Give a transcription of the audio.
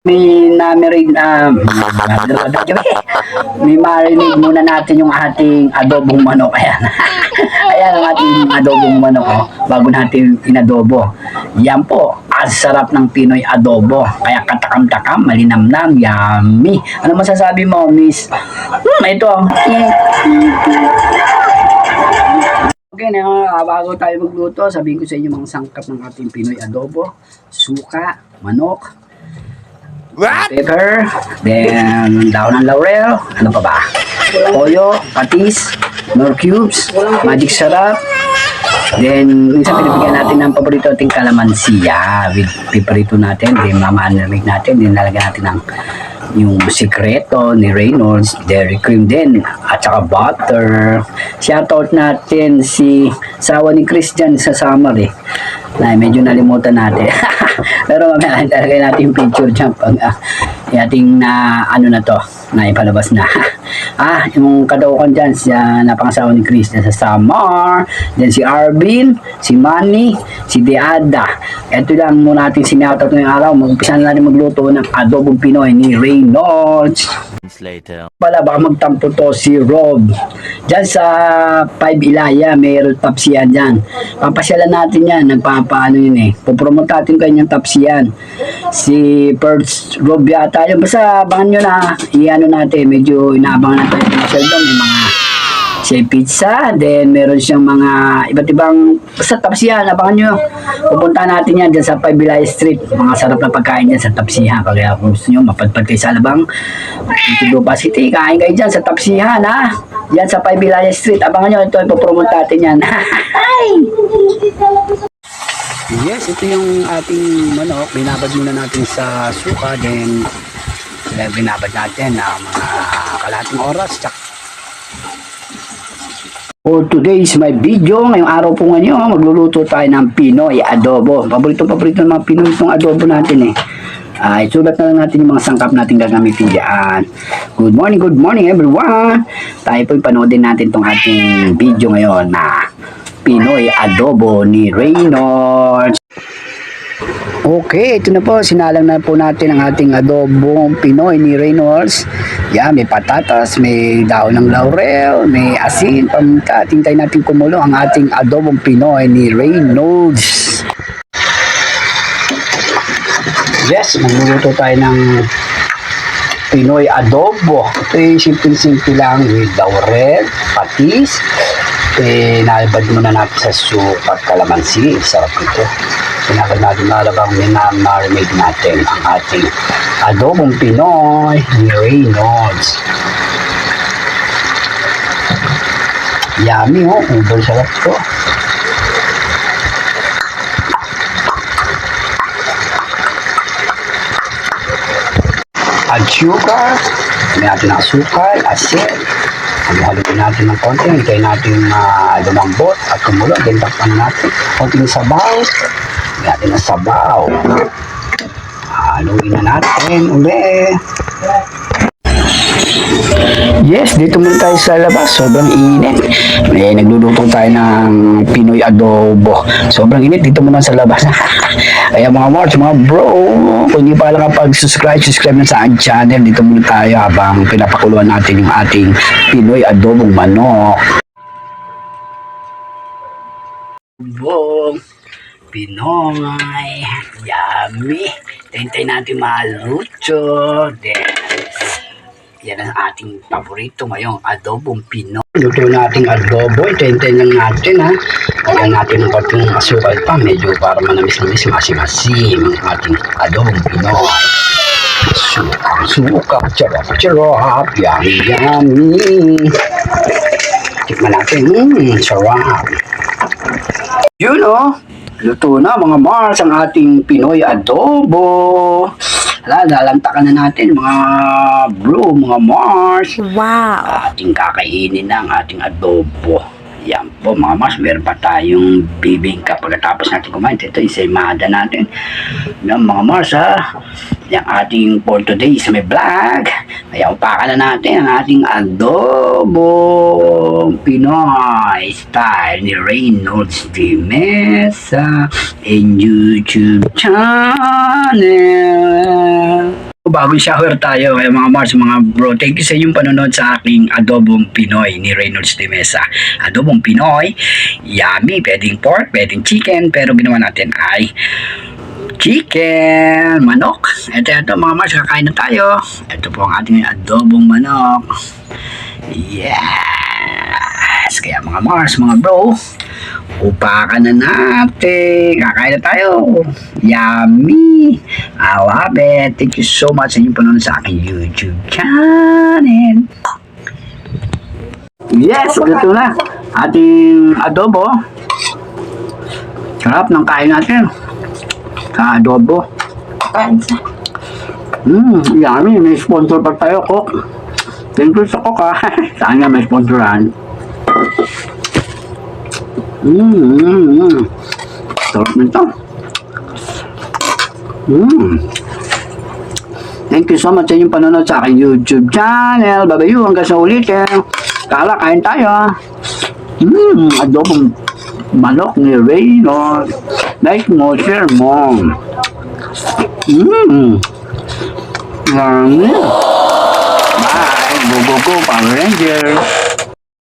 May na-marinate may marinate muna natin yung ating adobong manok. Ayan. Ayan ang ating adobong manok, oh, bago natin inadobo. Yan po, ang sarap ng Pinoy adobo. Kaya katakam-takam, malinamnam, yummy. Ano masasabi mo, Miss? Ito. Okay na, bago tayo magluto, sabihin ko sa inyo mga sangkap ng ating Pinoy adobo. Suka, manok, pepper, then daon ng laurel, ano pa ba? Toyo, patis, nor cubes, magic sarap, then minsan pinibigyan natin ng paborito ating kalamansiya with piperito natin, then mamalamig natin, then nalagyan natin ng yung sikreto ni Reynolds, dairy cream din, at saka butter. Shoutout natin si sawa ni Christian sa summer na medyo nalimutan natin. Pero mamaya talaga natin yung picture dyan pag ating na ano na to, na ipalabas na. Yung kadawakan dyan, siya napangasawa ni Christian sa summer, then si Arvin, si Manny, si Deada. Ito lang muna ating sinoutout ngayong araw. Mag-umpisa na natin magluto ng adobong Pinoy ni Reynolds. Later. Baka magtampo to si Rob dyan sa 5 Ilaya, mayroon tapsiyan dyan. Papasyalan natin yan, nagpapaano yun pupromote natin kanyang tapsiyan si Perch Rob yata yun. Basta abangan nyo na, iano natin, medyo inaabangan natin yung doon, may mga siya pizza, then meron siyang mga iba't ibang basta tapsihan, abangan nyo. Pupunta natin yan dyan sa 5 Ilaya Street, mga sarap na pagkain dyan sa tapsihan. Kaya kung gusto nyo mapadpad kayo sa Alabang Dupa City, kain kayo dyan sa tapsihan yan sa 5 Ilaya Street, abangan nyo, ito ipopromote natin yan. Yes, ito yung ating manok, binabad muna natin sa suka, then binabad natin na mga kalahating oras. For today's my video, ngayong araw po ngayon, magluluto tayo ng Pinoy adobo. Paborito ng mga Pinoy itong adobo natin isulat na lang natin yung mga sangkap natin gagamitin dyan. Good morning everyone. Tayo po panoodin natin itong ating video ngayon na Pinoy adobo ni Reynolds. Okay, ito na po, sinalang na po natin ang ating adobong Pinoy ni Reynolds. Yan, may patatas, may daon ng laurel, may asin, pamunta. Tintay natin kumulo ang ating adobong Pinoy ni Reynolds. Yes, magluluto tayo ng Pinoy adobo. Ito yung simple-simple lang with laurel, patis. Nalabad muna natin sa suka at kalamansi. Sarap ito. Sinabad natin malabang minamarinate natin ang ating adobong Pinoy ni Reynolds. Yummy uber sarap ito. Add sugar, may natin ang asukal, asin. Halo-halo natin ng konti, hintay natin lumambot at kumulo. Then takpan natin konting sabaw. Natin ang sabaw. Haluin na natin ulit. Yes, dito muna tayo sa labas. Sobrang init. Nagluluto tayo ng Pinoy adobo. Sobrang init. Dito muna sa labas. Kaya mga March, mga bro, kung hindi pa lang subscribe na sa aking channel. Dito muna tayo habang pinapakuluan natin yung ating Pinoy adobong manok. Adobong Pinoy. Yummy. Hintay natin maluto. Yan ang ating paborito ngayong adobong Pinoy. Luto nating adobo. Hintay lang natin Lagyan natin ng konting asukal pa. Medyo para manamis-namis, masim-masim ang ating adobong Pinoy. Suka, charap, yummy. Tikman natin. Sarap. Yun luto na mga Mars ang ating Pinoy adobo. Lalantakan na natin mga bro, mga Mars. Wow! Ating kakainin na ang ating adobo. Yan po mga Mars, meron pa tayong bibingka pagkatapos natin kumain. Ito isemada natin. Yan mga Mars yung ating for today sa may vlog. Kaya upakan na natin ang ating adobo Pinoy style ni Reynolds de Mesa in YouTube channel. bagong shower tayo. Kaya mga Mars, mga bro, thank you sa inyong panonood sa aking Adobong Pinoy ni Reynolds de Mesa. Adobong Pinoy, yummy, pwedeng pork, pwedeng chicken, pero ginawa natin ay chicken, manok. Ito mga Mars, kakain na tayo. Ito po ang ating adobong manok. Yes! Kaya mga Mars, mga bro, upakan na natin. Kakain na tayo. Yummy! I love it. Thank you so much sa inyong panonood sa aking YouTube channel. Yes! Ito na. Ating adobo. Sarap ng kain natin. Sa adobo. Yummy. May sponsor pa tayo, Cook. Thank you sa Cook, ha. Saan nga may sponsoran? Sarap nito. Thank you so much sa inyong panonood sa aking YouTube channel. Bye-bye, hanggang sa ulitin. Kala, kain tayo. Adobong manok ni Reynolds. Like mo, share mo. Yummy. Bye. Go, go, go, Power Ranger.